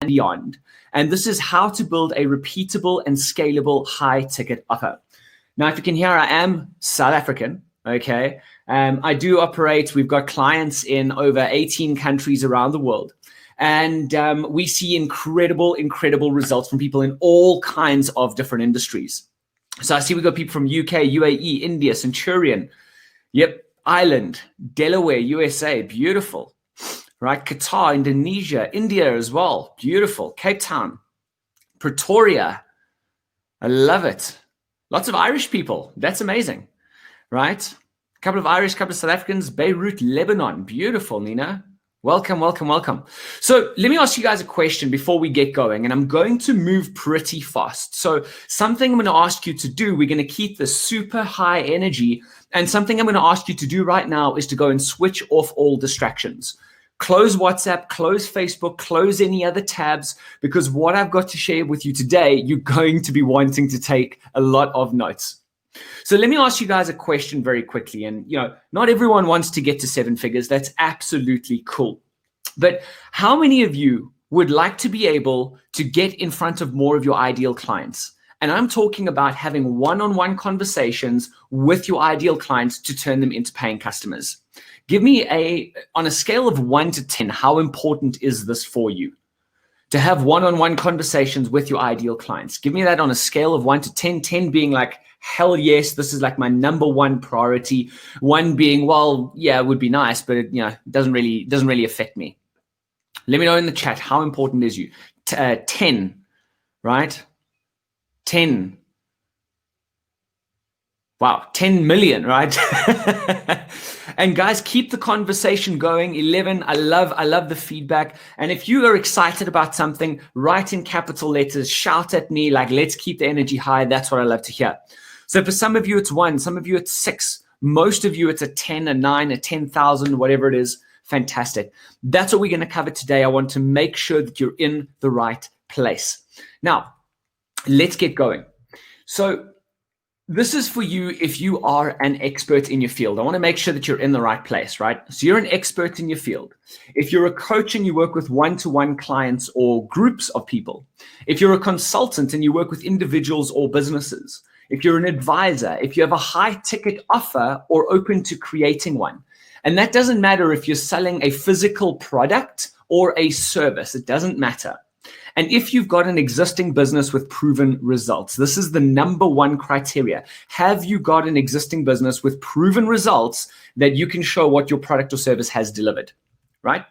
beyond. And this is how to build a repeatable and scalable high ticket offer. Now, if you can hear, I am South African, okay? I do operate, we've got clients in over 18 countries around the world. And we see incredible results from people in all kinds of different industries. So I see we've got people from UK, UAE, India, Centurion, Ireland, Delaware, USA, beautiful. Right, Qatar, Indonesia, India as well, beautiful. Cape Town, Pretoria, I love it. Lots of Irish people, that's amazing, right? A couple of Irish, couple of South Africans, Beirut, Lebanon, beautiful, Nina. Welcome. So let me ask you guys a question before we get going, and I'm going to move pretty fast. So something I'm going to ask you to do, we're going to keep the super high energy, and something I'm going to ask you to do right now is to go and switch off all distractions. Close WhatsApp, close Facebook, close any other tabs, because what I've got to share with you today, you're going to be wanting to take a lot of notes. So let me ask you guys a question very quickly. And, not everyone wants to get to 7 figures. That's absolutely cool. But how many of you would like to be able to get in front of more of your ideal clients? And I'm talking about having one-on-one conversations with your ideal clients to turn them into paying customers. Give me on a scale of 1 to 10, how important is this for you to have one-on-one conversations with your ideal clients? Give me that on a scale of 1 to 10, 10 being like, hell yes, this is like my number one priority. 1 being, well, yeah, it would be nice, but it doesn't really affect me. Let me know in the chat, how important is you? 10, right? 10. Wow, 10 million, right? And guys, keep the conversation going. 11, I love the feedback. And if you are excited about something, write in capital letters, shout at me, like, let's keep the energy high. That's what I love to hear. So for some of you, it's 1, some of you, it's 6. Most of you, it's a 10, a 9, a 10,000, whatever it is. Fantastic. That's what we're going to cover today. I want to make sure that you're in the right place. Now, let's get going. So this is for you if you are an expert in your field. I want to make sure that you're in the right place, right? So you're an expert in your field. If you're a coach and you work with one-to-one clients or groups of people, if you're a consultant and you work with individuals or businesses, if you're an advisor, if you have a high-ticket offer or open to creating one, and that doesn't matter if you're selling a physical product or a service, it doesn't matter. And if you've got an existing business with proven results, this is the number one criteria. Have you got an existing business with proven results that you can show what your product or service has delivered, right?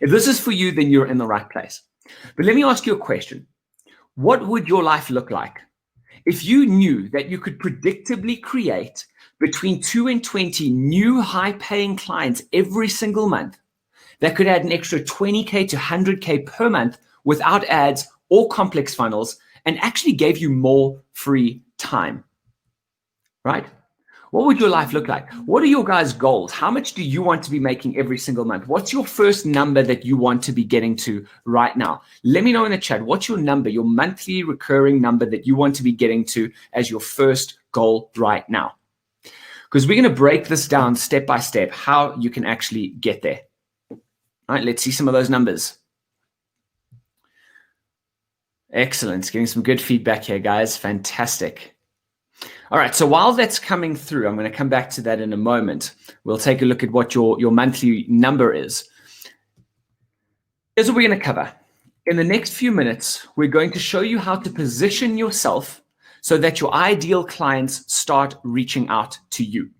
If this is for you, then you're in the right place. But let me ask you a question. What would your life look like if you knew that you could predictably create between 2 and 20 new high-paying clients every single month that could add an extra 20K to 100K per month without ads or complex funnels, and actually gave you more free time, right? What would your life look like? What are your guys' goals? How much do you want to be making every single month? What's your first number that you want to be getting to right now? Let me know in the chat. What's your number, your monthly recurring number that you want to be getting to as your first goal right now? Because we're going to break this down step by step, how you can actually get there. All right, let's see some of those numbers. Excellent. Getting some good feedback here, guys. Fantastic. All right. So while that's coming through, I'm going to come back to that in a moment. We'll take a look at what your monthly number is. Here's what we're going to cover. In the next few minutes, we're going to show you how to position yourself so that your ideal clients start reaching out to you.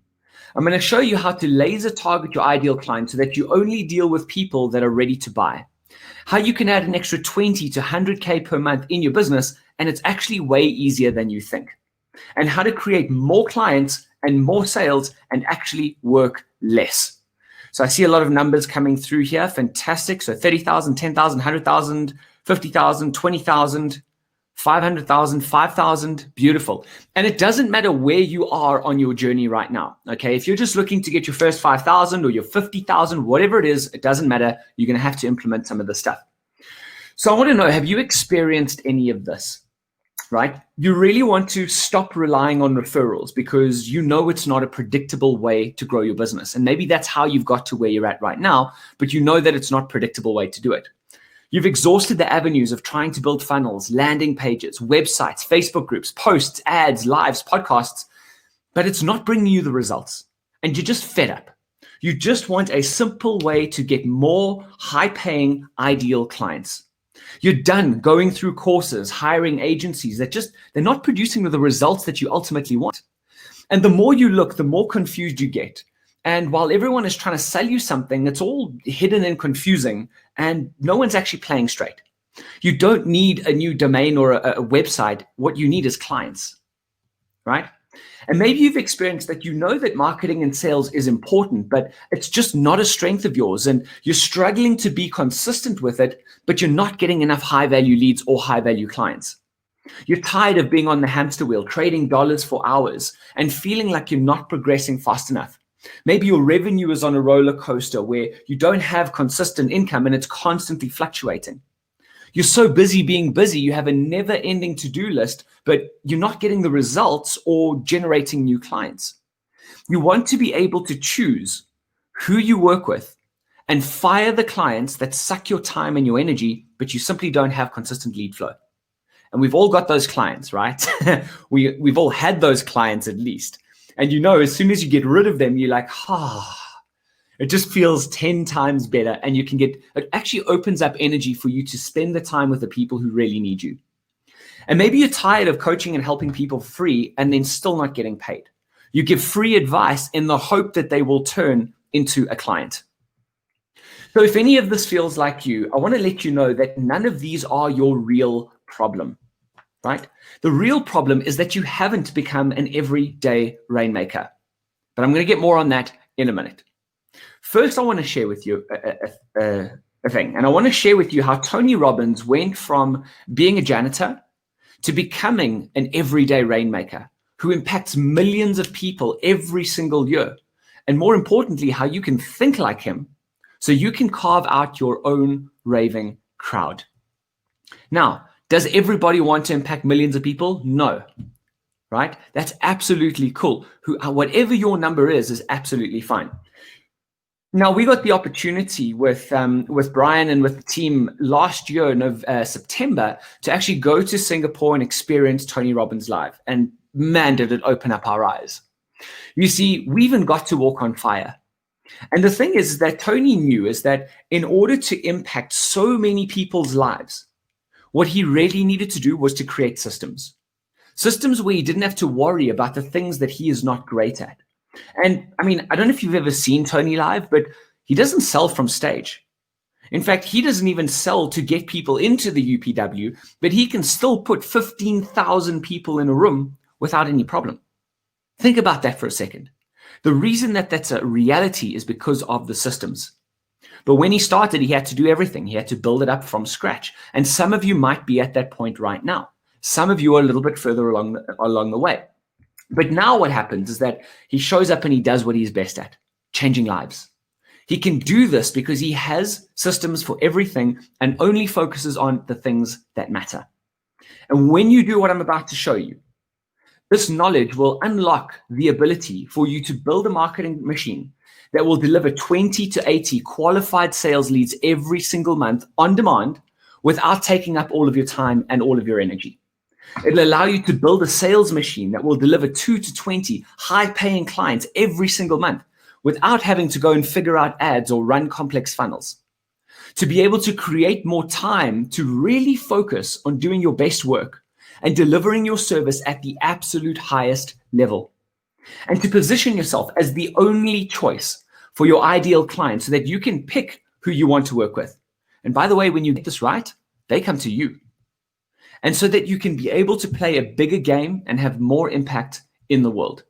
I'm going to show you how to laser target your ideal client so that you only deal with people that are ready to buy. How you can add an extra 20 to 100K per month in your business, and it's actually way easier than you think. And how to create more clients and more sales and actually work less. So I see a lot of numbers coming through here. Fantastic. So 30,000, 10,000, 100,000, 50,000, 20,000, 500,000, 5,000. Beautiful. And it doesn't matter where you are on your journey right now. Okay. If you're just looking to get your first 5,000 or your 50,000, whatever it is, it doesn't matter. You're going to have to implement some of this stuff. So I want to know, have you experienced any of this? Right? You really want to stop relying on referrals because you know it's not a predictable way to grow your business. And maybe that's how you've got to where you're at right now, but you know that it's not a predictable way to do it. You've exhausted the avenues of trying to build funnels, landing pages, websites, Facebook groups, posts, ads, lives, podcasts, but it's not bringing you the results. And you're just fed up. You just want a simple way to get more high-paying, ideal clients. You're done going through courses, hiring agencies that they're not producing the results that you ultimately want. And the more you look, the more confused you get. And while everyone is trying to sell you something, it's all hidden and confusing, and no one's actually playing straight. You don't need a new domain or a website. What you need is clients, right? And maybe you've experienced that you know that marketing and sales is important, but it's just not a strength of yours, and you're struggling to be consistent with it, but you're not getting enough high-value leads or high-value clients. You're tired of being on the hamster wheel, trading dollars for hours, and feeling like you're not progressing fast enough. Maybe your revenue is on a roller coaster where you don't have consistent income and it's constantly fluctuating. You're so busy being busy, you have a never-ending to-do list, but you're not getting the results or generating new clients. You want to be able to choose who you work with and fire the clients that suck your time and your energy, but you simply don't have consistent lead flow. And we've all got those clients, right? We've all had those clients at least. And as soon as you get rid of them, you're like, it just feels 10 times better. And it actually opens up energy for you to spend the time with the people who really need you. And maybe you're tired of coaching and helping people free and then still not getting paid. You give free advice in the hope that they will turn into a client. So if any of this feels like you, I want to let you know that none of these are your real problem, right? The real problem is that you haven't become an everyday rainmaker. But I'm going to get more on that in a minute. First, I want to share with you a thing. And I want to share with you how Tony Robbins went from being a janitor to becoming an everyday rainmaker who impacts millions of people every single year. And more importantly, how you can think like him so you can carve out your own raving crowd. Now, does everybody want to impact millions of people? No, right? That's absolutely cool. Whatever your number is absolutely fine. Now, we got the opportunity with Brian and with the team last year in September to actually go to Singapore and experience Tony Robbins live. And man, did it open up our eyes. You see, we even got to walk on fire. And the thing is that Tony knew is that in order to impact so many people's lives, what he really needed to do was to create systems. Systems where he didn't have to worry about the things that he is not great at. And I mean, I don't know if you've ever seen Tony live, but he doesn't sell from stage. In fact, he doesn't even sell to get people into the UPW, but he can still put 15,000 people in a room without any problem. Think about that for a second. The reason that that's a reality is because of the systems. But when he started, he had to do everything. He had to build it up from scratch. And some of you might be at that point right now. Some of you are a little bit further along the way. But now what happens is that he shows up and he does what he's best at, changing lives. He can do this because he has systems for everything and only focuses on the things that matter. And when you do what I'm about to show you, this knowledge will unlock the ability for you to build a marketing machine that will deliver 20 to 80 qualified sales leads every single month on demand without taking up all of your time and all of your energy. It'll allow you to build a sales machine that will deliver 2 to 20 high-paying clients every single month without having to go and figure out ads or run complex funnels. To be able to create more time to really focus on doing your best work and delivering your service at the absolute highest level. And to position yourself as the only choice for your ideal client so that you can pick who you want to work with. And by the way, when you get this right, they come to you. And so that you can be able to play a bigger game and have more impact in the world.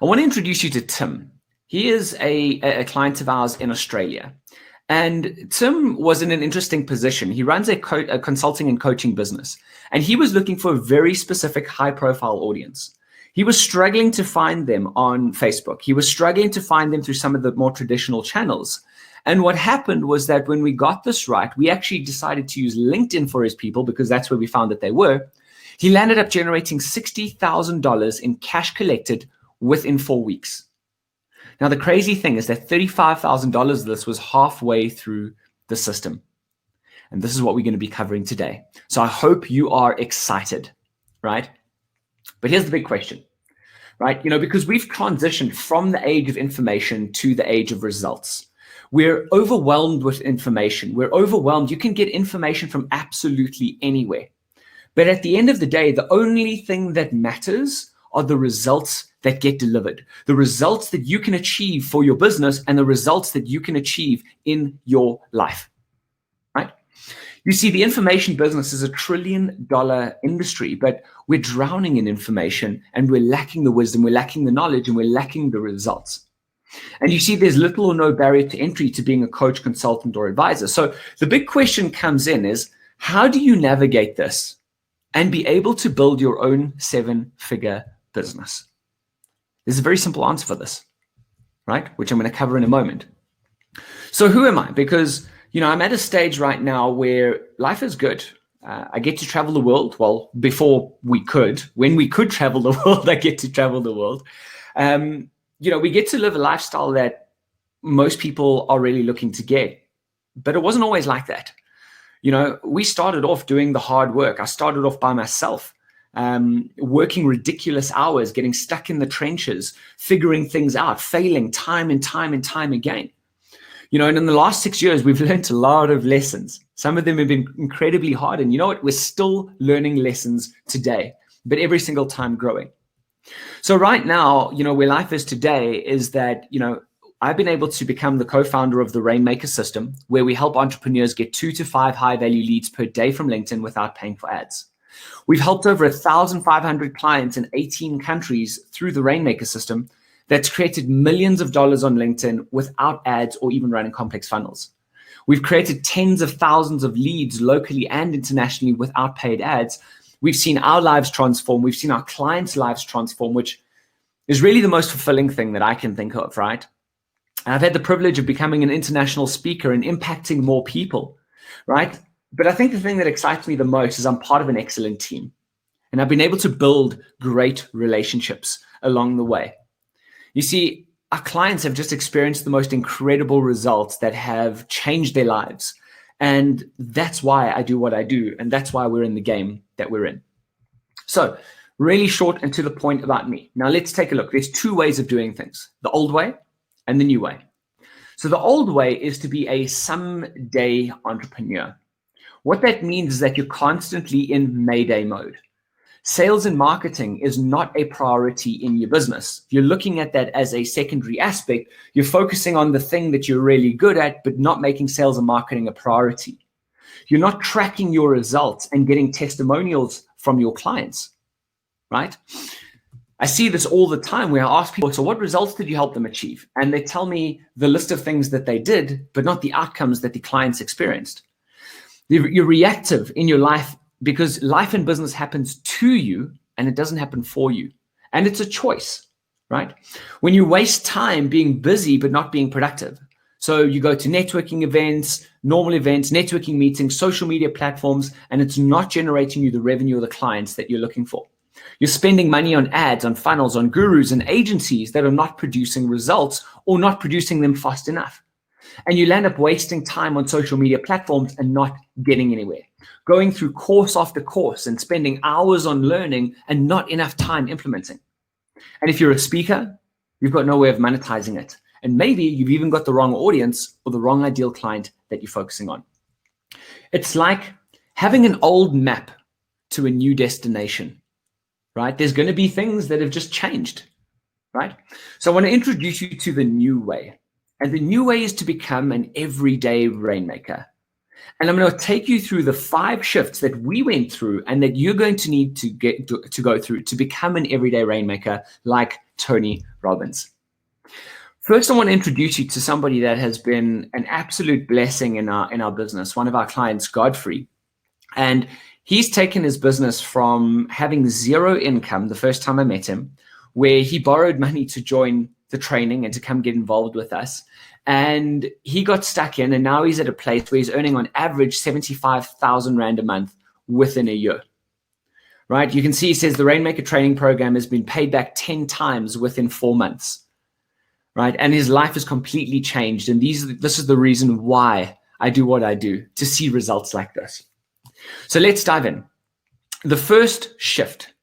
I want to introduce you to Tim. He is a client of ours in Australia. And Tim was in an interesting position. He runs a consulting and coaching business. And he was looking for a very specific high-profile audience. He was struggling to find them on Facebook. He was struggling to find them through some of the more traditional channels. And what happened was that when we got this right, we actually decided to use LinkedIn for his people because that's where we found that they were. He landed up generating $60,000 in cash collected within 4 weeks. Now, the crazy thing is that $35,000 of this was halfway through the system. And this is what we're going to be covering today. So I hope you are excited, right? But here's the big question, right? Because we've transitioned from the age of information to the age of results. We're overwhelmed with information. We're overwhelmed. You can get information from absolutely anywhere. But at the end of the day, the only thing that matters are the results that get delivered, the results that you can achieve for your business and the results that you can achieve in your life, right? You see, the information business is $1 trillion industry, but we're drowning in information and we're lacking the wisdom, we're lacking the knowledge, and we're lacking the results. And you see, there's little or no barrier to entry to being a coach, consultant, or advisor. So the big question comes in is, how do you navigate this and be able to build your own 7-figure business? There's a very simple answer for this, right? Which I'm going to cover in a moment. So who am I? Because, I'm at a stage right now where life is good. I get to travel the world. Well, when we could travel the world, I get to travel the world. We get to live a lifestyle that most people are really looking to get, but it wasn't always like that. We started off doing the hard work. I started off by myself, working ridiculous hours, getting stuck in the trenches, figuring things out, failing time and time and time again. And in the last 6 years, we've learned a lot of lessons. Some of them have been incredibly hard. And you know what? We're still learning lessons today, but every single time growing. So right now, where life is today is that, I've been able to become the co-founder of the Rainmaker system, where we help entrepreneurs get 2 to 5 high-value leads per day from LinkedIn without paying for ads. We've helped over 1,500 clients in 18 countries through the Rainmaker system that's created millions of dollars on LinkedIn without ads or even running complex funnels. We've created tens of thousands of leads locally and internationally without paid ads. We've seen our lives transform. We've seen our clients' lives transform, which is really the most fulfilling thing that I can think of, right? And I've had the privilege of becoming an international speaker and impacting more people, right? But I think the thing that excites me the most is I'm part of an excellent team. And I've been able to build great relationships along the way. You see, our clients have just experienced the most incredible results that have changed their lives. And that's why I do what I do. And that's why we're in the game that we're in. So really short and to the point about me. Now let's take a look. There's 2 ways of doing things, the old way and the new way. So the old way is to be a someday entrepreneur. What that means is that you're constantly in Mayday mode. Sales and marketing is not a priority in your business. You're looking at that as a secondary aspect. You're focusing on the thing that you're really good at, but not making sales and marketing a priority. You're not tracking your results and getting testimonials from your clients, right? I see this all the time where I ask people, so what results did you help them achieve? And they tell me the list of things that they did, but not the outcomes that the clients experienced. You're reactive in your life because life and business happens to you and it doesn't happen for you. And it's a choice, right? When you waste time being busy but not being productive. So you go to networking events, normal events, networking meetings, social media platforms, and it's not generating you the revenue or the clients that you're looking for. You're spending money on ads, on funnels, on gurus and agencies that are not producing results or not producing them fast enough. And you'll end up wasting time on social media platforms and not getting anywhere. Going through course after course and spending hours on learning and not enough time implementing. And if you're a speaker, you've got no way of monetizing it. And maybe you've even got the wrong audience or the wrong ideal client that you're focusing on. It's like having an old map to a new destination, right? There's going to be things that have just changed, right? So I want to introduce you to the new way. And the new way is to become an everyday rainmaker. And I'm going to take you through the 5 shifts that we went through and that you're going to need to go through to become an everyday rainmaker like Tony Robbins. First, I want to introduce you to somebody that has been an absolute blessing in our business, one of our clients, Godfrey. And he's taken his business from having 0 income the first time I met him, where he borrowed money to join the training and to come get involved with us. And he got stuck in, and now he's at a place where he's earning on average 75,000 Rand a month within a year, right? You can see he says the Rainmaker training program has been paid back 10 times within 4 months, right? And his life has completely changed. And this is the reason why I do what I do to see results like this. So let's dive in. The first shift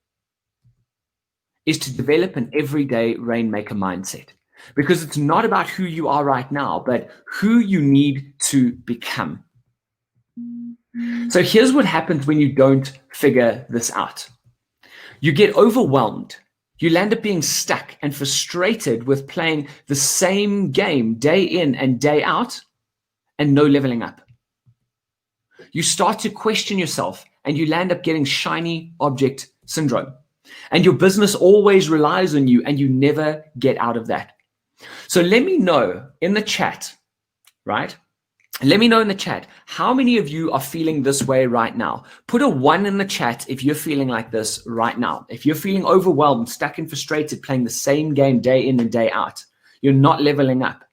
is to develop an everyday rainmaker mindset, because it's not about who you are right now, but who you need to become. So here's what happens when you don't figure this out. You get overwhelmed. You land up being stuck and frustrated with playing the same game day in and day out and no leveling up. You start to question yourself and you land up getting shiny object syndrome. And your business always relies on you and you never get out of that. So let me know in the chat, right? Let me know in the chat, how many of you are feeling this way right now? Put a 1 in the chat if you're feeling like this right now. If you're feeling overwhelmed, stuck and frustrated, playing the same game day in and day out, you're not leveling up.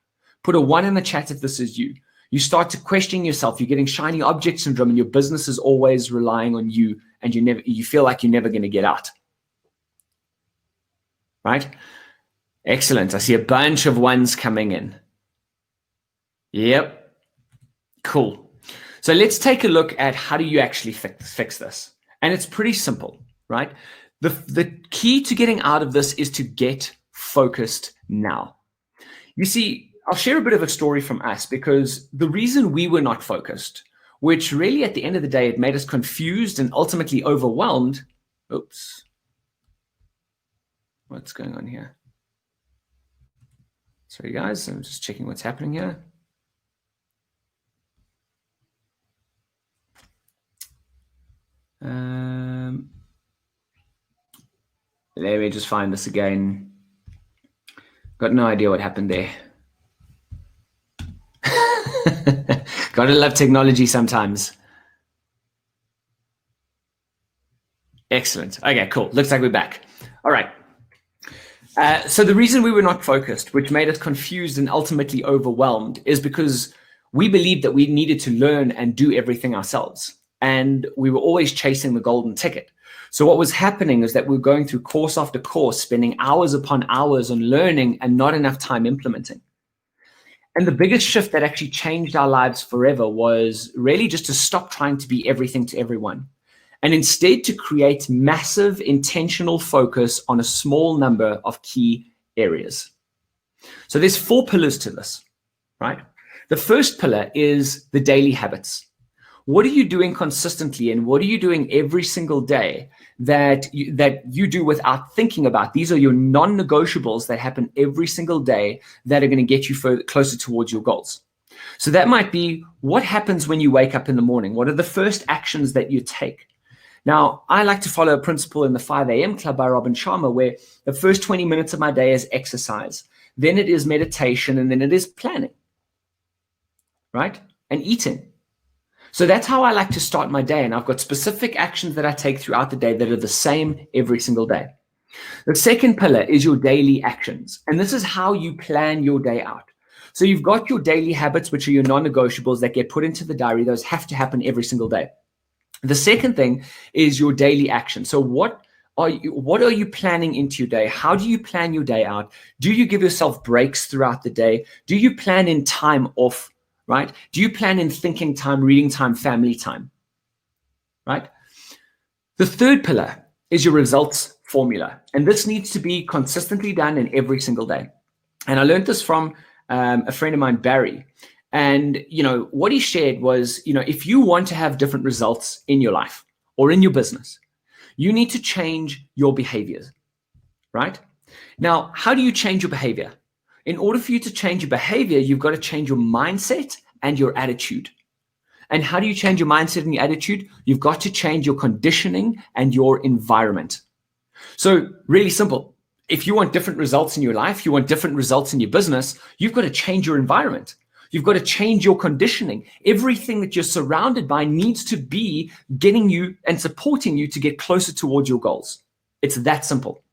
Put a 1 in the chat if this is you. You start to question yourself. You're getting shiny object syndrome and your business is always relying on you and you feel like you're never going to get out. Right? Excellent. I see a bunch of 1s coming in. Yep. Cool. So let's take a look at how do you actually fix this. And it's pretty simple, right? The key to getting out of this is to get focused now. You see, I'll share a bit of a story from us, because the reason we were not focused, which really at the end of the day, it made us confused and ultimately overwhelmed. Oops. What's going on here? Sorry, guys, I'm just checking what's happening here. Let me just find this again. Got no idea what happened there. Gotta love technology sometimes. Excellent. Okay, cool. Looks like we're back. All right. So the reason we were not focused, which made us confused and ultimately overwhelmed, is because we believed that we needed to learn and do everything ourselves. And we were always chasing the golden ticket. So what was happening is that we were going through course after course, spending hours upon hours on learning and not enough time implementing. And the biggest shift that actually changed our lives forever was really just to stop trying to be everything to everyone, and instead to create massive intentional focus on a small number of key areas. So there's 4 pillars to this, right? The first pillar is the daily habits. What are you doing consistently, and what are you doing every single day that you do without thinking about? These are your non-negotiables that happen every single day that are going to get you closer towards your goals. So that might be, what happens when you wake up in the morning? What are the first actions that you take? Now, I like to follow a principle in the 5 a.m. Club by Robin Sharma, where the first 20 minutes of my day is exercise. Then it is meditation, and then it is planning, right? And eating. So that's how I like to start my day. And I've got specific actions that I take throughout the day that are the same every single day. The second pillar is your daily actions. And this is how you plan your day out. So you've got your daily habits, which are your non-negotiables that get put into the diary. Those have to happen every single day. The second thing is your daily action. So what are you planning into your day? How do you plan your day out? Do you give yourself breaks throughout the day? Do you plan in time off? Right? Do you plan in thinking time, reading time, family time? Right? The third pillar is your results formula. And this needs to be consistently done in every single day. And I learned this from a friend of mine, Barry. And, what he shared was, if you want to have different results in your life or in your business, you need to change your behaviors, right? Now, how do you change your behavior? In order for you to change your behavior, you've got to change your mindset and your attitude. And how do you change your mindset and your attitude? You've got to change your conditioning and your environment. So really simple. If you want different results in your life, you want different results in your business, you've got to change your environment. You've got to change your conditioning. Everything that you're surrounded by needs to be getting you and supporting you to get closer towards your goals. It's that simple.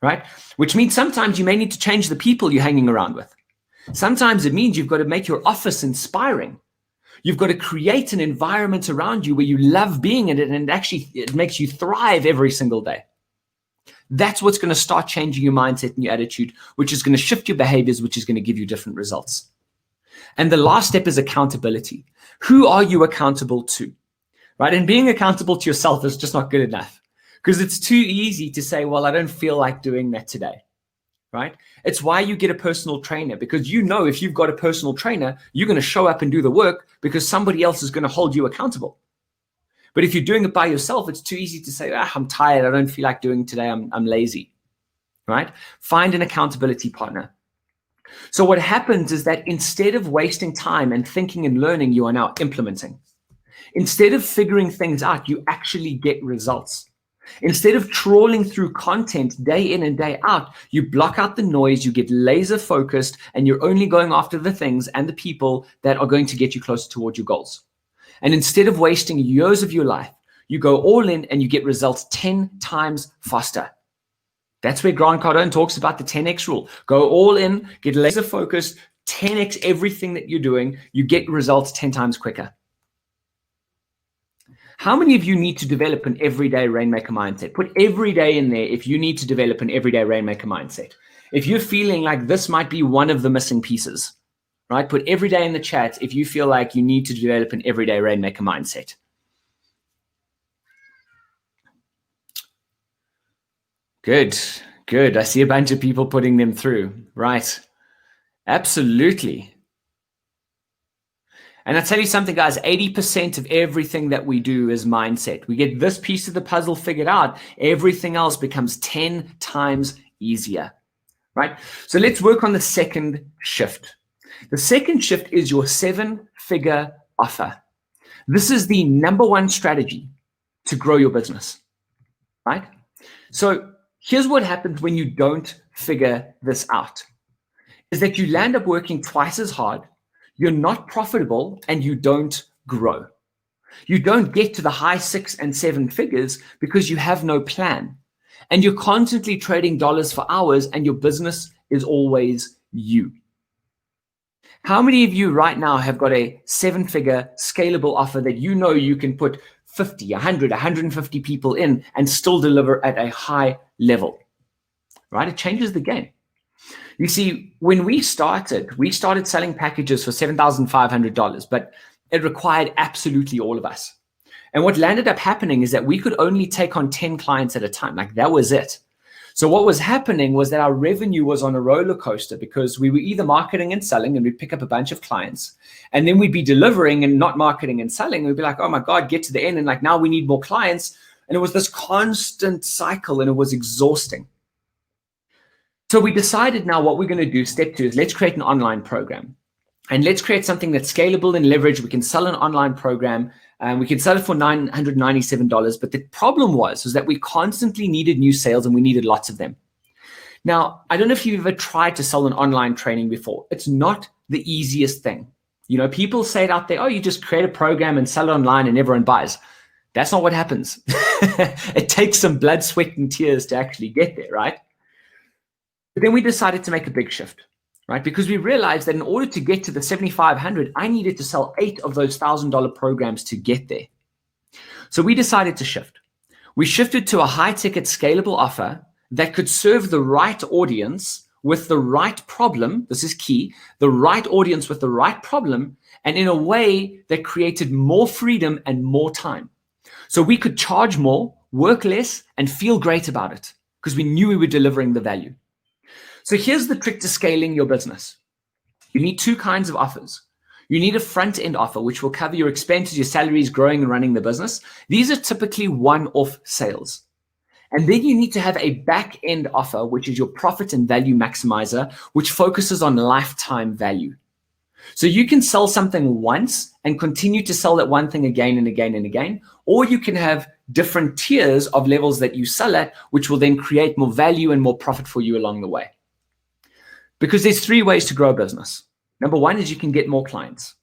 Right? Which means sometimes you may need to change the people you're hanging around with. Sometimes it means you've got to make your office inspiring. You've got to create an environment around you where you love being in it, and it makes you thrive every single day. That's what's going to start changing your mindset and your attitude, which is going to shift your behaviors, which is going to give you different results. And the last step is accountability. Who are you accountable to? Right? And being accountable to yourself is just not good enough, because it's too easy to say, well, I don't feel like doing that today. Right? It's why you get a personal trainer, because you know if you've got a personal trainer, you're going to show up and do the work because somebody else is going to hold you accountable. But if you're doing it by yourself, it's too easy to say, I'm tired, I don't feel like doing it today, I'm lazy. Right? Find an accountability partner. So what happens is that instead of wasting time and thinking and learning, you are now implementing. Instead of figuring things out, you actually get results. Instead of trawling through content day in and day out, you block out the noise, you get laser focused, and you're only going after the things and the people that are going to get you closer towards your goals. And instead of wasting years of your life, you go all in and you get results 10 times faster. That's where Grant Cardone talks about the 10x rule. Go all in, get laser focused, 10x everything that you're doing, you get results 10 times quicker. How many of you need to develop an everyday rainmaker mindset? Put every day in there if you need to develop an everyday rainmaker mindset. If you're feeling like this might be one of the missing pieces, right? Put every day in the chat if you feel like you need to develop an everyday rainmaker mindset. Good, good. I see a bunch of people putting them through. Right. Absolutely. And I tell you something, guys, 80% of everything that we do is mindset. We get this piece of the puzzle figured out, everything else becomes 10 times easier, right? So let's work on the second shift. The second shift is your 7-figure offer. This is the number one strategy to grow your business, right? So here's what happens when you don't figure this out, is that you land up working twice as hard, you're not profitable, and you don't grow. You don't get to the high 6 and 7 figures because you have no plan. And you're constantly trading dollars for hours, and your business is always you. How many of you right now have got a 7-figure scalable offer that you know you can put 50, 100, 150 people in and still deliver at a high level? Right? It changes the game. You see, when we started selling packages for $7,500, but it required absolutely all of us. And what landed up happening is that we could only take on 10 clients at a time. Like, that was it. So what was happening was that our revenue was on a roller coaster, because we were either marketing and selling and we'd pick up a bunch of clients, and then we'd be delivering and not marketing and selling. We'd be like, oh my God, get to the end. And like, now we need more clients. And it was this constant cycle, and it was exhausting. So we decided now what we're going to do, step 2, is let's create an online program. And let's create something that's scalable and leveraged. We can sell an online program, and we can sell it for $997. But the problem was that we constantly needed new sales, and we needed lots of them. Now, I don't know if you've ever tried to sell an online training before. It's not the easiest thing. You know, people say it out there, oh, you just create a program and sell it online and everyone buys. That's not what happens. It takes some blood, sweat, and tears to actually get there, right? But then we decided to make a big shift, right? Because we realized that in order to get to the 7,500, I needed to sell 8 of those $1,000 programs to get there. So we decided to shift. We shifted to a high-ticket scalable offer that could serve the right audience with the right problem. This is key. The right audience with the right problem, and in a way that created more freedom and more time. So we could charge more, work less, and feel great about it because we knew we were delivering the value. So here's the trick to scaling your business. You need 2 kinds of offers. You need a front-end offer, which will cover your expenses, your salaries, growing and running the business. These are typically one-off sales. And then you need to have a back-end offer, which is your profit and value maximizer, which focuses on lifetime value. So you can sell something once and continue to sell that one thing again and again and again, or you can have different tiers of levels that you sell at, which will then create more value and more profit for you along the way. Because there's 3 ways to grow a business. Number 1 is you can get more clients.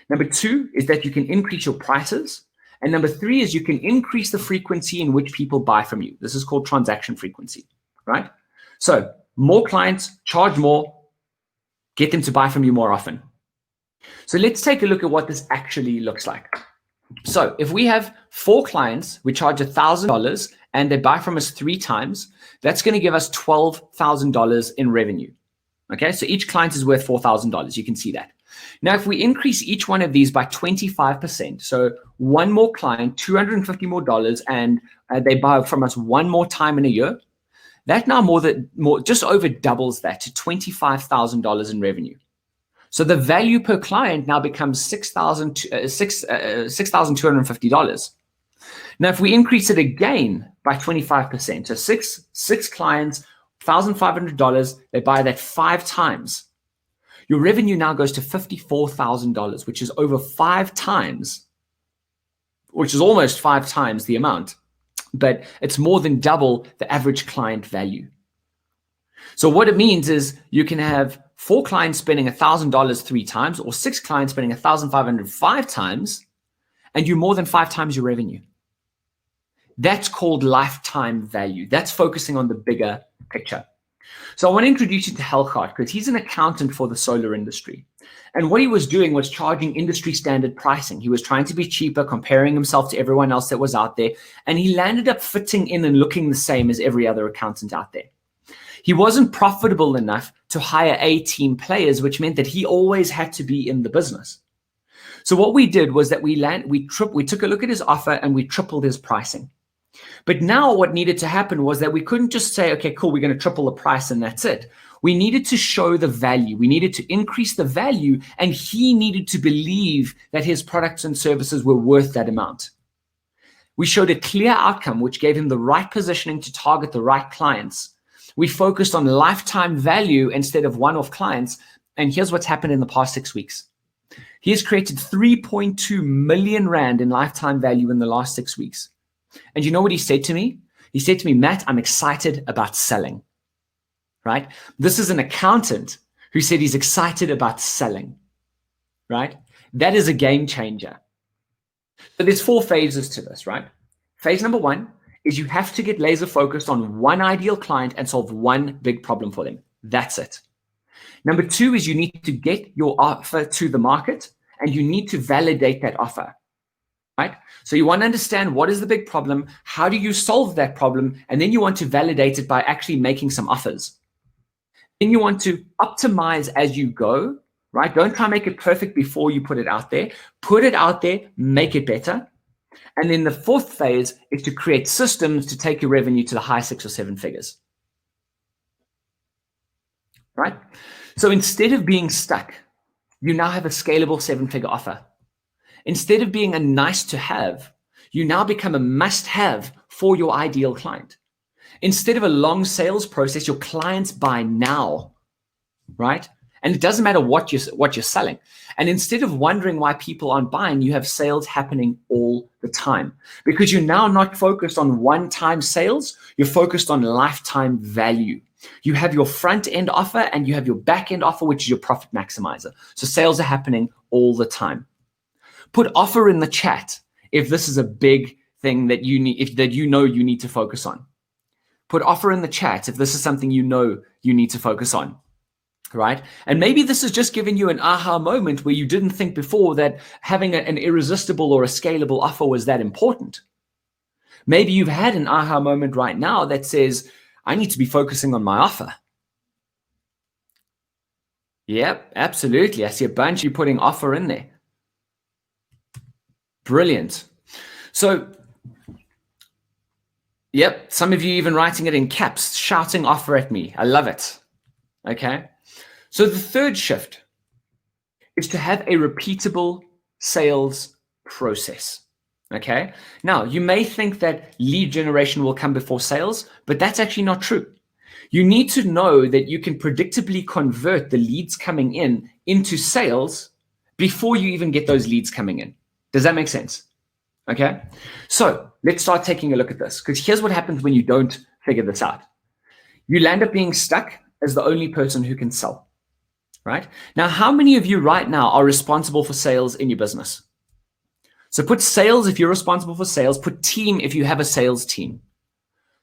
Number 2 is that you can increase your prices. And number 3 is you can increase the frequency in which people buy from you. This is called transaction frequency, right? So more clients, charge more, get them to buy from you more often. So let's take a look at what this actually looks like. So if we have 4 clients, we charge $1,000 and they buy from us 3 times, that's going to give us $12,000 in revenue. Okay, so each client is worth $4,000. You can see that. Now, if we increase each one of these by 25%, so one more client, $250 more, and they buy from us one more time in a year, that now just over doubles that to $25,000 in revenue. So the value per client now becomes $6,250. Now, if we increase it again by 25%, so six clients, $1,500, they buy that 5 times. Your revenue now goes to $54,000, which is over 5 times, which is almost 5 times the amount, but it's more than double the average client value. So what it means is you can have 4 clients spending $1,000 3 times, or 6 clients spending $1,500 5 times, and you more than 5 times your revenue. That's called lifetime value. That's focusing on the bigger picture. So I want to introduce you to Helgard, because he's an accountant for the solar industry. And what he was doing was charging industry standard pricing. He was trying to be cheaper, comparing himself to everyone else that was out there. And he landed up fitting in and looking the same as every other accountant out there. He wasn't profitable enough to hire A-team players, which meant that he always had to be in the business. So what we did was that we took a look at his offer and we tripled his pricing. But now what needed to happen was that we couldn't just say, okay, cool, we're going to triple the price and that's it. We needed to show the value. We needed to increase the value, and he needed to believe that his products and services were worth that amount. We showed a clear outcome, which gave him the right positioning to target the right clients. We focused on lifetime value instead of one-off clients. And here's what's happened in the past 6 weeks. He has created 3.2 million Rand in lifetime value in the last 6 weeks. And you know what he said to me? He said to me, Matt, I'm excited about selling, right? This is an accountant who said he's excited about selling, right? That is a game changer. So there's 4 phases to this, right? Phase number 1 is you have to get laser focused on one ideal client and solve one big problem for them. That's it. Number 2 is you need to get your offer to the market, and you need to validate that offer. Right? So you want to understand what is the big problem, how do you solve that problem, and then you want to validate it by actually making some offers. Then you want to optimize as you go, right? Don't try and make it perfect before you put it out there. Put it out there, make it better. And then the 4th phase is to create systems to take your revenue to the high 6 or 7 figures. Right? So instead of being stuck, you now have a scalable 7-figure offer. Instead of being a nice to have, you now become a must have for your ideal client. Instead of a long sales process, your clients buy now, right? And it doesn't matter what you're selling. And instead of wondering why people aren't buying, you have sales happening all the time, because you're now not focused on one-time sales. You're focused on lifetime value. You have your front end offer and you have your back end offer, which is your profit maximizer. So sales are happening all the time. Put offer in the chat if this is a big thing that you need, you need to focus on. Put offer in the chat if this is something you need to focus on, right? And maybe this is just giving you an aha moment where you didn't think before that having an irresistible or a scalable offer was that important. Maybe you've had an aha moment right now that says, I need to be focusing on my offer. Yep, absolutely. I see a bunch of you putting offer in there. Brilliant. So, yep, some of you even writing it in caps, shouting offer at me. I love it. Okay. So the 3rd shift is to have a repeatable sales process. Okay. Now, you may think that lead generation will come before sales, but that's actually not true. You need to know that you can predictably convert the leads coming in into sales before you even get those leads coming in. Does that make sense? Okay. So let's start taking a look at this, because here's what happens when you don't figure this out. You land up being stuck as the only person who can sell, right? Now, how many of you right now are responsible for sales in your business? So put sales if you're responsible for sales, put team if you have a sales team.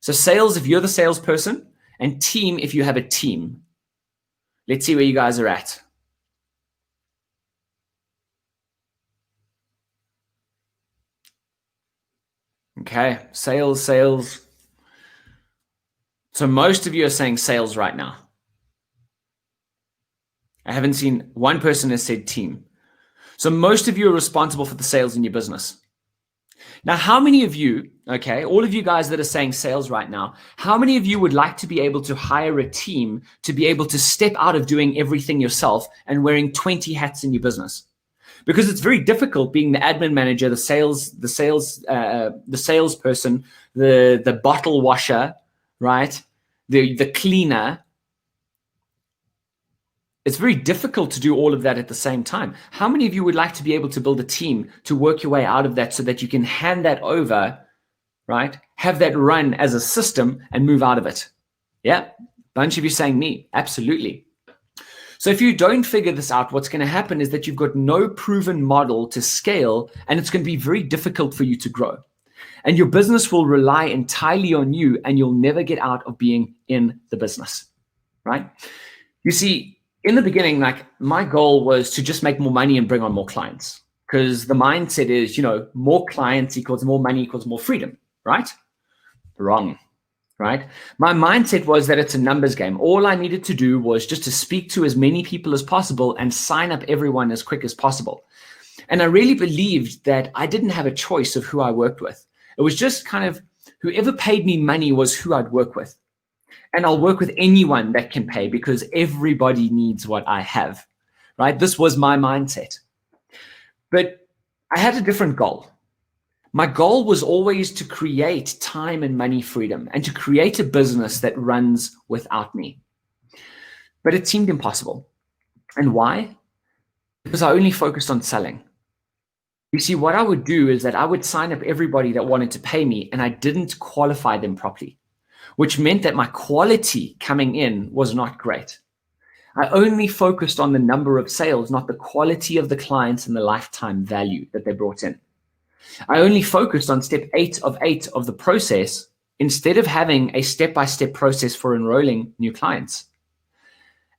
So sales if you're the salesperson, and team if you have a team. Let's see where you guys are at. Okay, sales. So most of you are saying sales right now. I haven't seen one person has said team. So most of you are responsible for the sales in your business. Now, how many of you, okay, all of you guys that are saying sales right now, how many of you would like to be able to hire a team to be able to step out of doing everything yourself and wearing 20 hats in your business? Because it's very difficult being the admin manager, the salesperson, the bottle washer, right? The cleaner. It's very difficult to do all of that at the same time. How many of you would like to be able to build a team to work your way out of that so that you can hand that over, right? Have that run as a system and move out of it? Yeah, bunch of you saying me, absolutely. So if you don't figure this out, what's going to happen is that you've got no proven model to scale, and it's going to be very difficult for you to grow. And your business will rely entirely on you, and you'll never get out of being in the business, right? You see, in the beginning, like my goal was to just make more money and bring on more clients, because the mindset is, more clients equals more money equals more freedom, right? Wrong, right? My mindset was that it's a numbers game. All I needed to do was just to speak to as many people as possible and sign up everyone as quick as possible. And I really believed that I didn't have a choice of who I worked with. It was just kind of whoever paid me money was who I'd work with. And I'll work with anyone that can pay because everybody needs what I have, right? This was my mindset. But I had a different goal. My goal was always to create time and money freedom and to create a business that runs without me. But it seemed impossible. And why? Because I only focused on selling. You see, what I would do is that I would sign up everybody that wanted to pay me, and I didn't qualify them properly, which meant that my quality coming in was not great. I only focused on the number of sales, not the quality of the clients and the lifetime value that they brought in. I only focused on step 8 of the process instead of having a step-by-step process for enrolling new clients.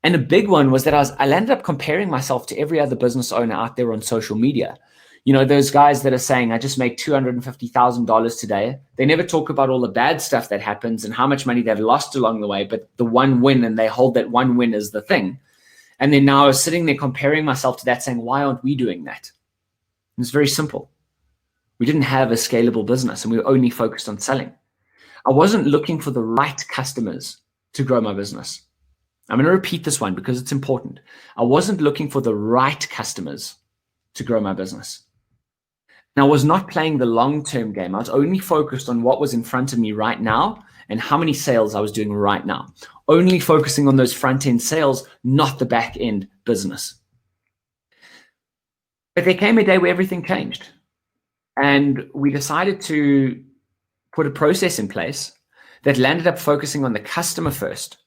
And a big one was that I ended up comparing myself to every other business owner out there on social media. Those guys that are saying, I just made $250,000 today. They never talk about all the bad stuff that happens and how much money they've lost along the way, but the one win, and they hold that one win as the thing. And then now I was sitting there comparing myself to that, saying, why aren't we doing that? And it's very simple. We didn't have a scalable business, and we were only focused on selling. I wasn't looking for the right customers to grow my business. I'm going to repeat this one because it's important. I wasn't looking for the right customers to grow my business. And I was not playing the long-term game. I was only focused on what was in front of me right now and how many sales I was doing right now. Only focusing on those front-end sales, not the back-end business. But there came a day where everything changed. And we decided to put a process in place that landed up focusing on the customer first.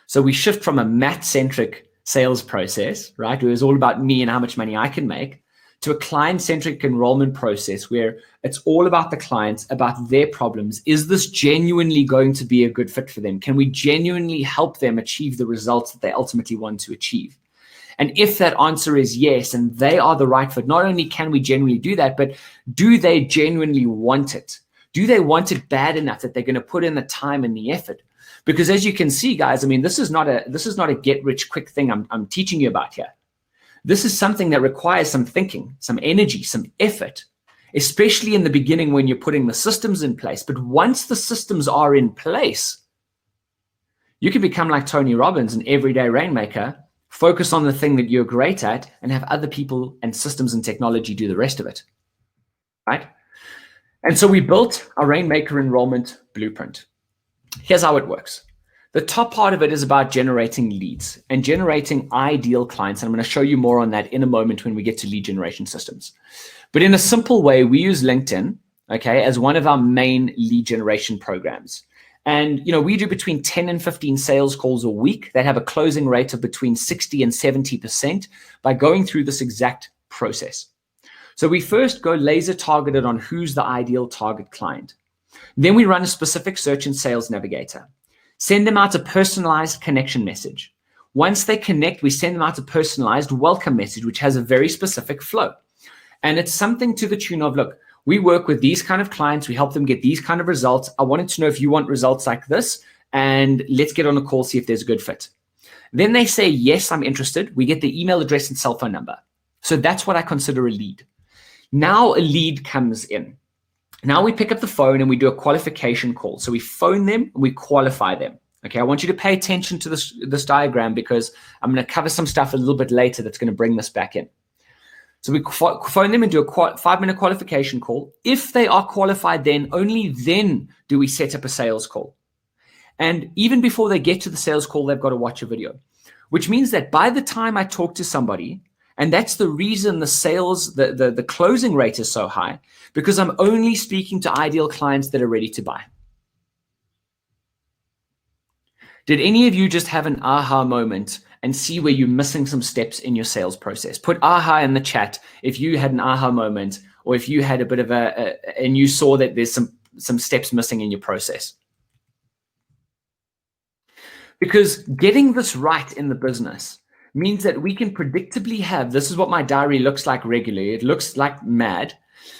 So we shift from a Matt-centric sales process, right? It was all about me and how much money I can make, to a client-centric enrollment process where it's all about the clients, about their problems. Is this genuinely going to be a good fit for them? Can we genuinely help them achieve the results that they ultimately want to achieve? And if that answer is yes, and they are the right fit, not only can we genuinely do that, but do they genuinely want it? Do they want it bad enough that they're going to put in the time and the effort? Because as you can see, guys, I mean, this is not a get rich quick thing I'm teaching you about here. This is something that requires some thinking, some energy, some effort, especially in the beginning when you're putting the systems in place. But once the systems are in place, you can become like Tony Robbins, an everyday rainmaker, focus on the thing that you're great at, and have other people and systems and technology do the rest of it, right? And so we built our Rainmaker Enrollment Blueprint. Here's how it works. The top part of it is about generating leads and generating ideal clients. And I'm going to show you more on that in a moment when we get to lead generation systems. But in a simple way, we use LinkedIn, okay, as one of our main lead generation programs. And, we do between 10 and 15 sales calls a week that have a closing rate of between 60 and 70% by going through this exact process. So we first go laser targeted on who's the ideal target client. Then we run a specific search and sales navigator. Send them out a personalized connection message. Once they connect, we send them out a personalized welcome message, which has a very specific flow. And it's something to the tune of, look, we work with these kind of clients. We help them get these kind of results. I wanted to know if you want results like this, and let's get on a call, see if there's a good fit. Then they say, yes, I'm interested. We get the email address and cell phone number. So that's what I consider a lead. Now a lead comes in. Now we pick up the phone and we do a qualification call. So we phone them and we qualify them. Okay, I want you to pay attention to this diagram because I'm going to cover some stuff a little bit later that's going to bring this back in. So we phone them and do a 5-minute qualification call. If they are qualified, then only then do we set up a sales call. And even before they get to the sales call, they've got to watch a video, which means that by the time I talk to somebody, and that's the reason the sales, the closing rate is so high, because I'm only speaking to ideal clients that are ready to buy. Did any of you just have an aha moment and see where you're missing some steps in your sales process? Put aha in the chat if you had an aha moment, or if you had a bit of and you saw that there's some steps missing in your process. Because getting this right in the business means that we can predictably have, this is what my diary looks like regularly. It looks like mad.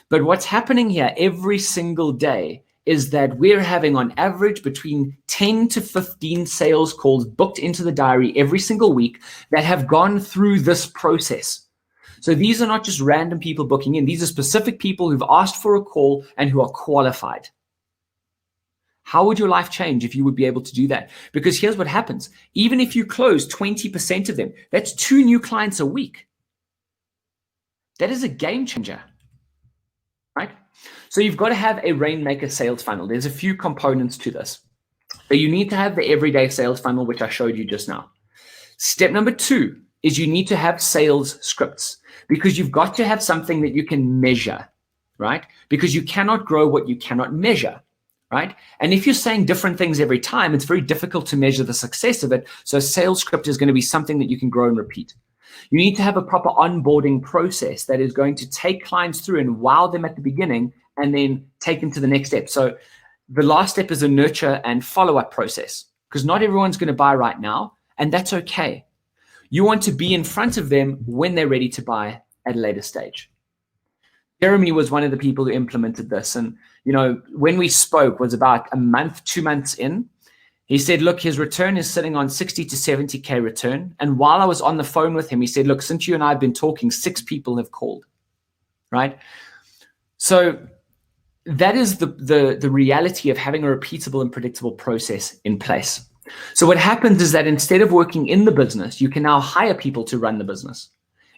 But what's happening here every single day is that we're having on average between 10 to 15 sales calls booked into the diary every single week that have gone through this process. So these are not just random people booking in. These are specific people who've asked for a call and who are qualified. How would your life change if you would be able to do that? Because here's what happens. Even if you close 20% of them, that's 2 new clients a week. That is a game changer, right? So you've got to have a Rainmaker sales funnel. There's a few components to this. So you need to have the everyday sales funnel, which I showed you just now. Step number 2 is you need to have sales scripts, because you've got to have something that you can measure, right? Because you cannot grow what you cannot measure. Right? And if you're saying different things every time, it's very difficult to measure the success of it. So a sales script is going to be something that you can grow and repeat. You need to have a proper onboarding process that is going to take clients through and wow them at the beginning and then take them to the next step. So the last step is a nurture and follow-up process, because not everyone's going to buy right now, and that's okay. You want to be in front of them when they're ready to buy at a later stage. Jeremy was one of the people who implemented this. And, you know, when we spoke was about a month, 2 months in, he said, look, his return is sitting on 60 to 70K return. And while I was on the phone with him, he said, look, since you and I have been talking, 6 people have called, right? So that is the reality of having a repeatable and predictable process in place. So what happens is that instead of working in the business, you can now hire people to run the business.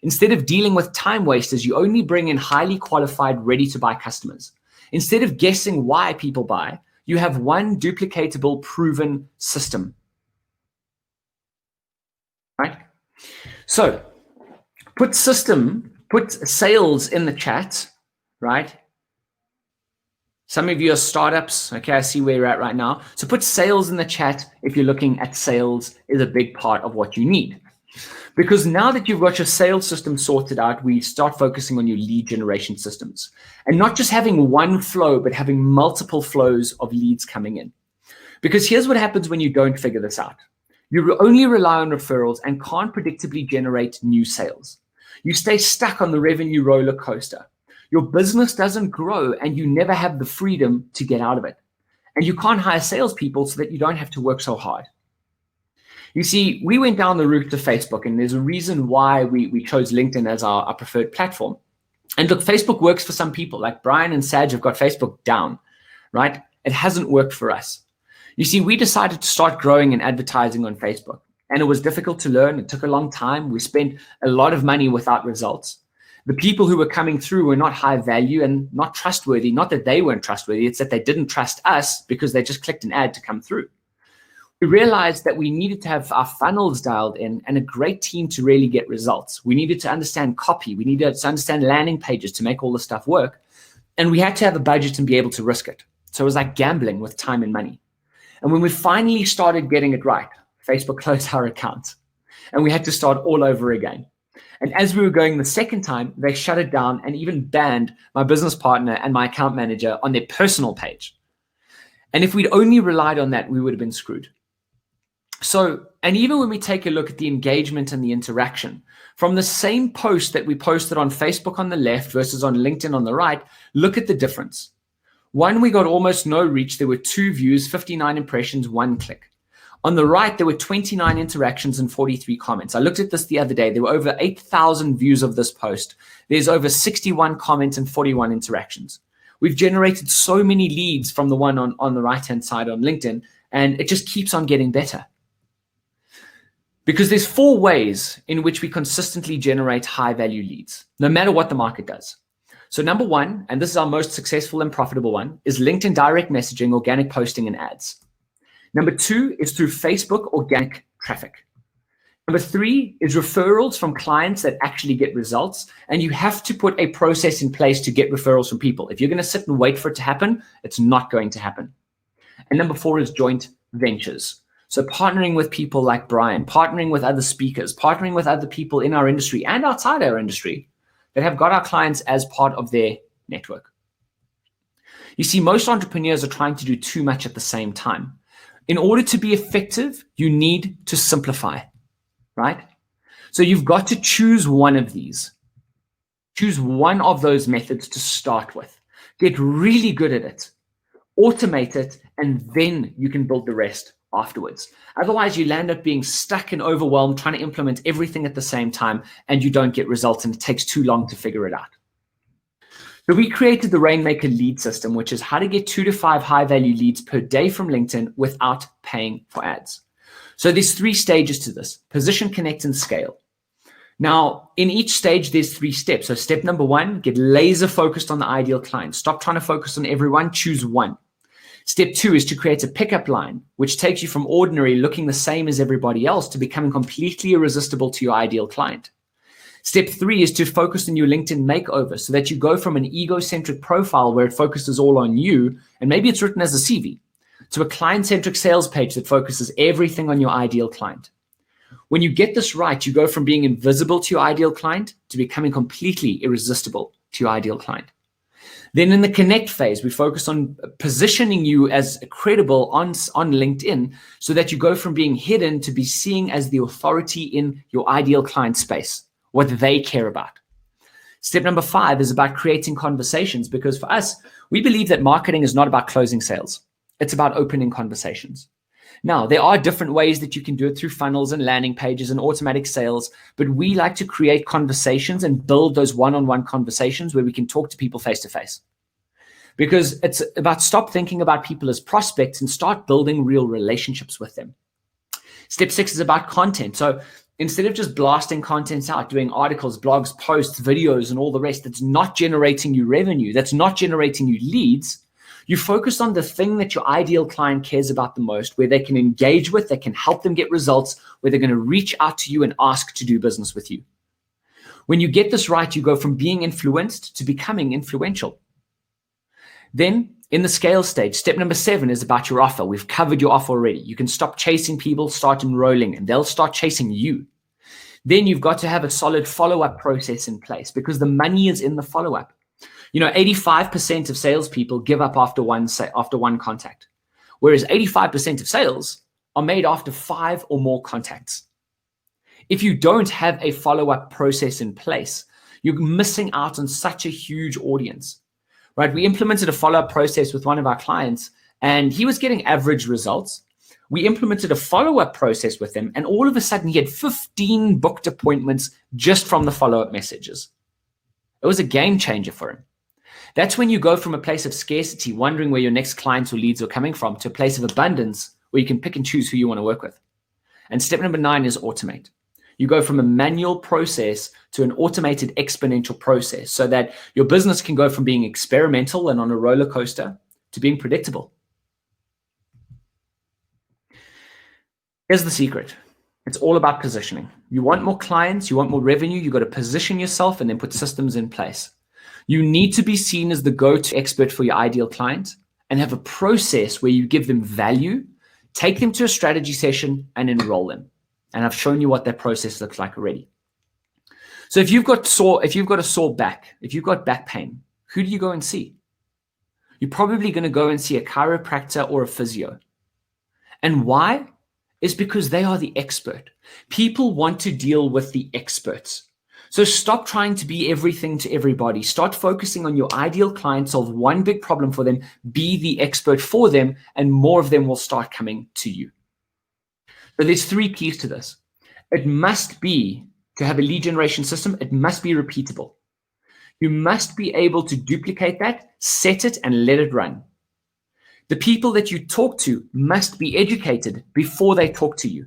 Instead of dealing with time wasters, you only bring in highly qualified, ready-to-buy customers. Instead of guessing why people buy, you have one duplicatable, proven system. Right? So put sales in the chat, right? Some of you are startups. Okay, I see where you're at right now. So put sales in the chat if you're looking at sales is a big part of what you need. Because now that you've got your sales system sorted out, we start focusing on your lead generation systems. And not just having one flow, but having multiple flows of leads coming in. Because here's what happens when you don't figure this out. You only rely on referrals and can't predictably generate new sales. You stay stuck on the revenue roller coaster. Your business doesn't grow and you never have the freedom to get out of it. And you can't hire salespeople so that you don't have to work so hard. You see, we went down the route to Facebook, and there's a reason why we chose LinkedIn as our preferred platform. And look, Facebook works for some people. Like Brian and Saj have got Facebook down, right? It hasn't worked for us. You see, we decided to start growing and advertising on Facebook, and it was difficult to learn. It took a long time. We spent a lot of money without results. The people who were coming through were not high value and not trustworthy. Not that they weren't trustworthy, it's that they didn't trust us because they just clicked an ad to come through. We realized that we needed to have our funnels dialed in and a great team to really get results. We needed to understand copy. We needed to understand landing pages to make all this stuff work. And we had to have a budget and be able to risk it. So it was like gambling with time and money. And when we finally started getting it right, Facebook closed our account and we had to start all over again. And as we were going the second time, they shut it down and even banned my business partner and my account manager on their personal page. And if we'd only relied on that, we would have been screwed. So, and even when we take a look at the engagement and the interaction, from the same post that we posted on Facebook on the left versus on LinkedIn on the right, look at the difference. One, we got almost no reach. There were 2 views, 59 impressions, 1 click. On the right, there were 29 interactions and 43 comments. I looked at this the other day. There were over 8,000 views of this post. There's over 61 comments and 41 interactions. We've generated so many leads from the one on the right-hand side on LinkedIn, and it just keeps on getting better. Because there's 4 ways in which we consistently generate high-value leads, no matter what the market does. So number 1, and this is our most successful and profitable one, is LinkedIn direct messaging, organic posting, and ads. Number 2 is through Facebook organic traffic. Number 3 is referrals from clients that actually get results. And you have to put a process in place to get referrals from people. If you're going to sit and wait for it to happen, it's not going to happen. And number 4 is joint ventures. So partnering with people like Brian, partnering with other speakers, partnering with other people in our industry and outside our industry that have got our clients as part of their network. You see, most entrepreneurs are trying to do too much at the same time. In order to be effective, you need to simplify, right? So you've got to choose one of these. Choose one of those methods to start with. Get really good at it. Automate it, and then you can build the rest afterwards. Otherwise, you land up being stuck and overwhelmed, trying to implement everything at the same time, and you don't get results, and it takes too long to figure it out. So we created the Rainmaker lead system, which is how to get 2 to 5 high-value leads per day from LinkedIn without paying for ads. So there's 3 stages to this: position, connect, and scale. Now, in each stage, there's 3 steps. So step number 1, get laser focused on the ideal client. Stop trying to focus on everyone, choose one. Step 2 is to create a pickup line, which takes you from ordinary, looking the same as everybody else, to becoming completely irresistible to your ideal client. Step 3 is to focus on your LinkedIn makeover so that you go from an egocentric profile where it focuses all on you, and maybe it's written as a CV, to a client-centric sales page that focuses everything on your ideal client. When you get this right, you go from being invisible to your ideal client to becoming completely irresistible to your ideal client. Then in the connect phase, we focus on positioning you as credible on LinkedIn so that you go from being hidden to be seen as the authority in your ideal client space, what they care about. Step number 5 is about creating conversations, because for us, we believe that marketing is not about closing sales. It's about opening conversations. Now, there are different ways that you can do it through funnels and landing pages and automatic sales, but we like to create conversations and build those one-on-one conversations where we can talk to people face-to-face. Because it's about stop thinking about people as prospects and start building real relationships with them. Step 6 is about content. So instead of just blasting content out, doing articles, blogs, posts, videos, and all the rest that's not generating you revenue, that's not generating you leads, you focus on the thing that your ideal client cares about the most, where they can engage with, that can help them get results, where they're going to reach out to you and ask to do business with you. When you get this right, you go from being influenced to becoming influential. Then in the scale stage, step number 7 is about your offer. We've covered your offer already. You can stop chasing people, start enrolling, and they'll start chasing you. Then you've got to have a solid follow-up process in place, because the money is in the follow-up. 85% of salespeople give up after one contact, whereas 85% of sales are made after 5 or more contacts. If you don't have a follow-up process in place, you're missing out on such a huge audience, right? We implemented a follow-up process with one of our clients, and he was getting average results. We implemented a follow-up process with him, and all of a sudden he had 15 booked appointments just from the follow-up messages. It was a game changer for him. That's when you go from a place of scarcity, wondering where your next clients or leads are coming from, to a place of abundance where you can pick and choose who you want to work with. And step number 9 is automate. You go from a manual process to an automated exponential process so that your business can go from being experimental and on a roller coaster to being predictable. Here's the secret. It's all about positioning. You want more clients, you want more revenue, you got to position yourself and then put systems in place. You need to be seen as the go-to expert for your ideal client and have a process where you give them value, take them to a strategy session, and enroll them. And I've shown you what that process looks like already. So if you've got a sore back, if you've got back pain, who do you go and see? You're probably going to go and see a chiropractor or a physio. And why? It's because they are the expert. People want to deal with the experts. So stop trying to be everything to everybody. Start focusing on your ideal client, solve one big problem for them, be the expert for them, and more of them will start coming to you. So there's three keys to this. It must be, to have a lead generation system, it must be repeatable. You must be able to duplicate that, set it, and let it run. The people that you talk to must be educated before they talk to you.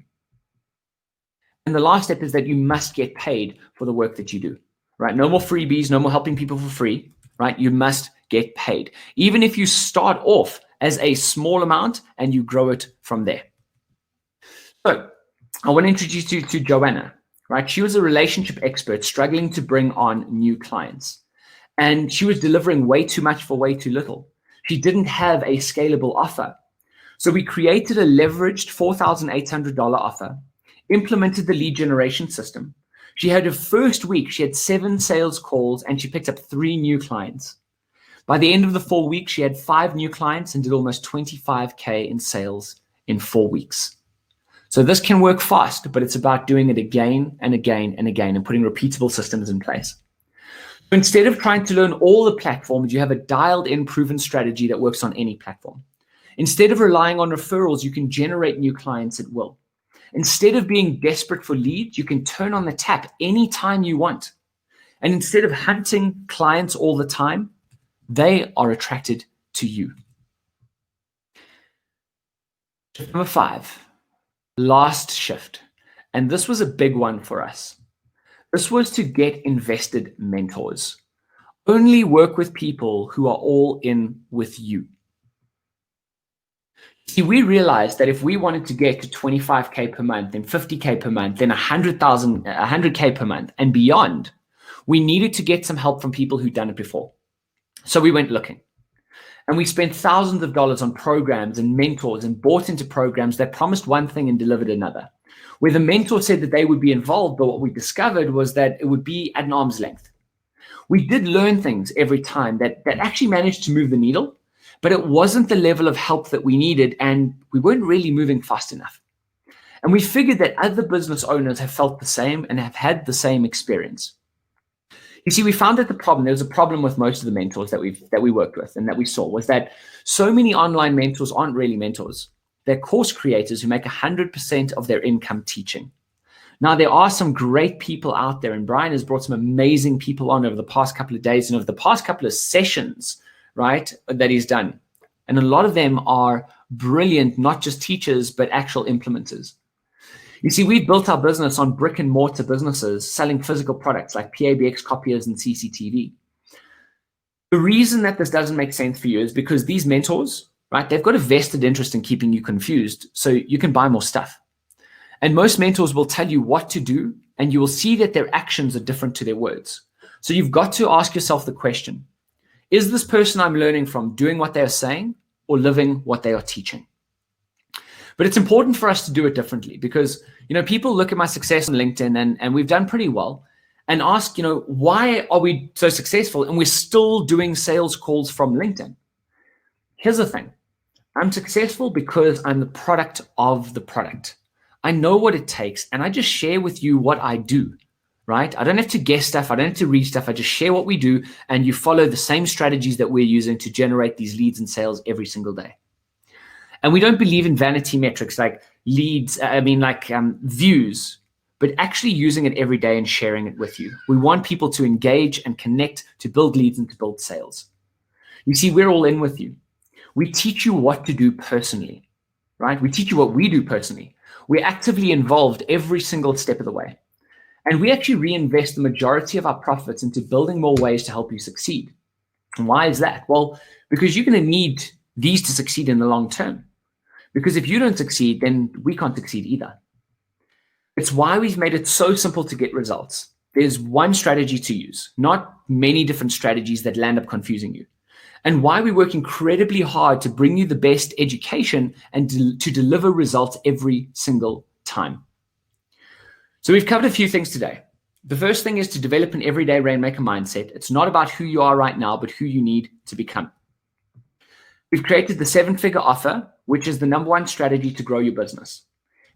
And the last step is that you must get paid for the work that you do, right? No more freebies, no more helping people for free, right? You must get paid, even if you start off as a small amount and you grow it from there. So I want to introduce you to Joanna, right? She was a relationship expert struggling to bring on new clients, and she was delivering way too much for way too little. She didn't have a scalable offer. So we created a leveraged $4,800 offer, implemented the lead generation system. She had her first week, she had 7 sales calls, and she picked up 3 new clients. By the end of the 4 weeks, she had 5 new clients and did almost 25K in sales in 4 weeks. So this can work fast, but it's about doing it again and again and again and putting repeatable systems in place. So instead of trying to learn all the platforms, you have a dialed-in proven strategy that works on any platform. Instead of relying on referrals, you can generate new clients at will. Instead of being desperate for leads, you can turn on the tap anytime you want. And instead of hunting clients all the time, they are attracted to you. Shift number 5, last shift. And this was a big one for us. This was to get invested mentors. Only work with people who are all in with you. See, we realized that if we wanted to get to 25K per month, then 50K per month, then 100K per month and beyond, we needed to get some help from people who'd done it before. So we went looking, and we spent thousands of dollars on programs and mentors and bought into programs that promised one thing and delivered another, where the mentor said that they would be involved, but what we discovered was that it would be at an arm's length. We did learn things every time that actually managed to move the needle, but it wasn't the level of help that we needed, and we weren't really moving fast enough. And we figured that other business owners have felt the same and have had the same experience. You see, we found that there was a problem with most of the mentors that we worked with and that we saw was that so many online mentors aren't really mentors. They're course creators who make 100% of their income teaching. Now, there are some great people out there, and Brian has brought some amazing people on over the past couple of days and over the past couple of sessions, right, that he's done. And a lot of them are brilliant, not just teachers, but actual implementers. You see, we've built our business on brick and mortar businesses selling physical products like PABX copiers and CCTV. The reason that this doesn't make sense for you is because these mentors, right, they've got a vested interest in keeping you confused so you can buy more stuff. And most mentors will tell you what to do, and you will see that their actions are different to their words. So you've got to ask yourself the question, is this person I'm learning from doing what they are saying or living what they are teaching? But it's important for us to do it differently because, people look at my success on LinkedIn and we've done pretty well and ask, why are we so successful and we're still doing sales calls from LinkedIn? Here's the thing. I'm successful because I'm the product of the product. I know what it takes and I just share with you what I do, right? I don't have to guess stuff. I don't have to read stuff. I just share what we do and you follow the same strategies that we're using to generate these leads and sales every single day. And we don't believe in vanity metrics like leads, views, but actually using it every day and sharing it with you. We want people to engage and connect, to build leads and to build sales. You see, we're all in with you. We teach you what to do personally, right? We teach you what we do personally. We're actively involved every single step of the way. And we actually reinvest the majority of our profits into building more ways to help you succeed. And why is that? Well, because you're going to need these to succeed in the long term. Because if you don't succeed, then we can't succeed either. It's why we've made it so simple to get results. There's one strategy to use, not many different strategies that land up confusing you. And why we work incredibly hard to bring you the best education and to deliver results every single time. So we've covered a few things today. The first thing is to develop an everyday rainmaker mindset. It's not about who you are right now, but who you need to become. We've created the 7-figure offer, which is the number one strategy to grow your business.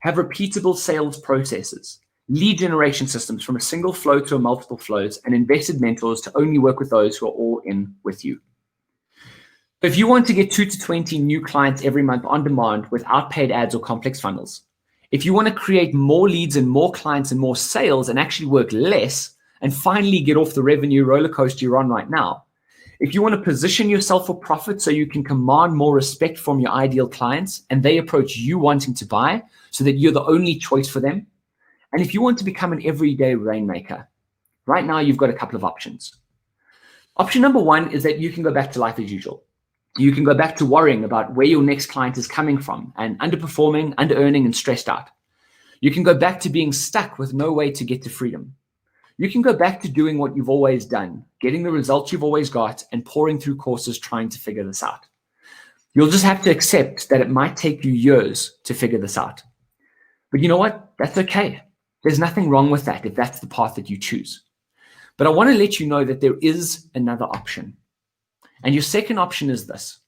Have repeatable sales processes, lead generation systems from a single flow to a multiple flows, and invested mentors to only work with those who are all in with you. If you want to get 2 to 20 new clients every month on demand without paid ads or complex funnels, If you want to create more leads and more clients and more sales and actually work less and finally get off the revenue roller coaster you're on right now, if you want to position yourself for profit so you can command more respect from your ideal clients and they approach you wanting to buy so that you're the only choice for them, and if you want to become an everyday rainmaker, right now you've got a couple of options. Option number one is that you can go back to life as usual. You can go back to worrying about where your next client is coming from and underperforming, under-earning, and stressed out. You can go back to being stuck with no way to get to freedom. You can go back to doing what you've always done, getting the results you've always got, and pouring through courses trying to figure this out. You'll just have to accept that it might take you years to figure this out. But you know what? That's okay. There's nothing wrong with that if that's the path that you choose. But I want to let you know that there is another option. And your second option is this.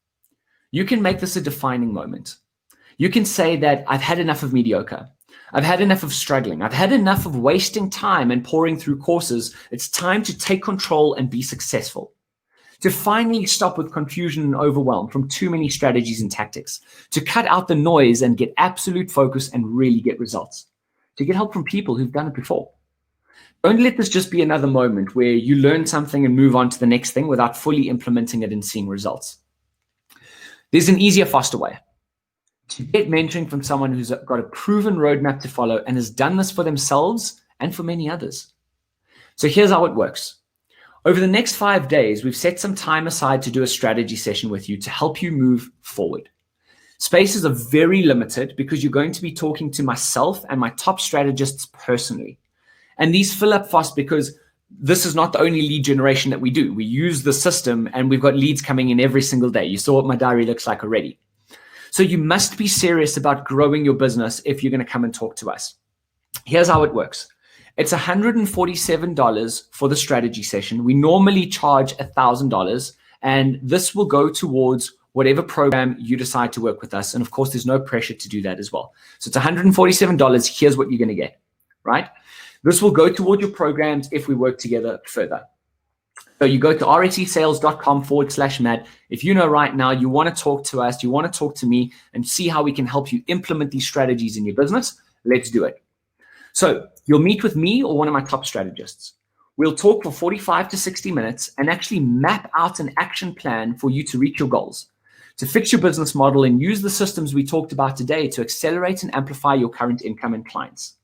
You can make this a defining moment. You can say that I've had enough of mediocre. I've had enough of struggling. I've had enough of wasting time and pouring through courses. It's time to take control and be successful. To finally stop with confusion and overwhelm from too many strategies and tactics. To cut out the noise and get absolute focus and really get results. To get help from people who've done it before. Don't let this just be another moment where you learn something and move on to the next thing without fully implementing it and seeing results. There's an easier, faster way. To get mentoring from someone who's got a proven roadmap to follow and has done this for themselves and for many others. So here's how it works. Over the next 5 days, we've set some time aside to do a strategy session with you to help you move forward. Spaces are very limited because you're going to be talking to myself and my top strategists personally. And these fill up fast because this is not the only lead generation that we do. We use the system and we've got leads coming in every single day. You saw what my diary looks like already. So you must be serious about growing your business if you're going to come and talk to us. Here's how it works. It's $147 for the strategy session. We normally charge $1,000, and this will go towards whatever program you decide to work with us. And of course, there's no pressure to do that as well. So it's $147. Here's what you're going to get, right? This will go toward your programs if we work together further. So you go to rhesales.com/Matt. If you know right now you want to talk to us, you want to talk to me and see how we can help you implement these strategies in your business, let's do it. So you'll meet with me or one of my top strategists. We'll talk for 45 to 60 minutes and actually map out an action plan for you to reach your goals, to fix your business model and use the systems we talked about today to accelerate and amplify your current income and clients.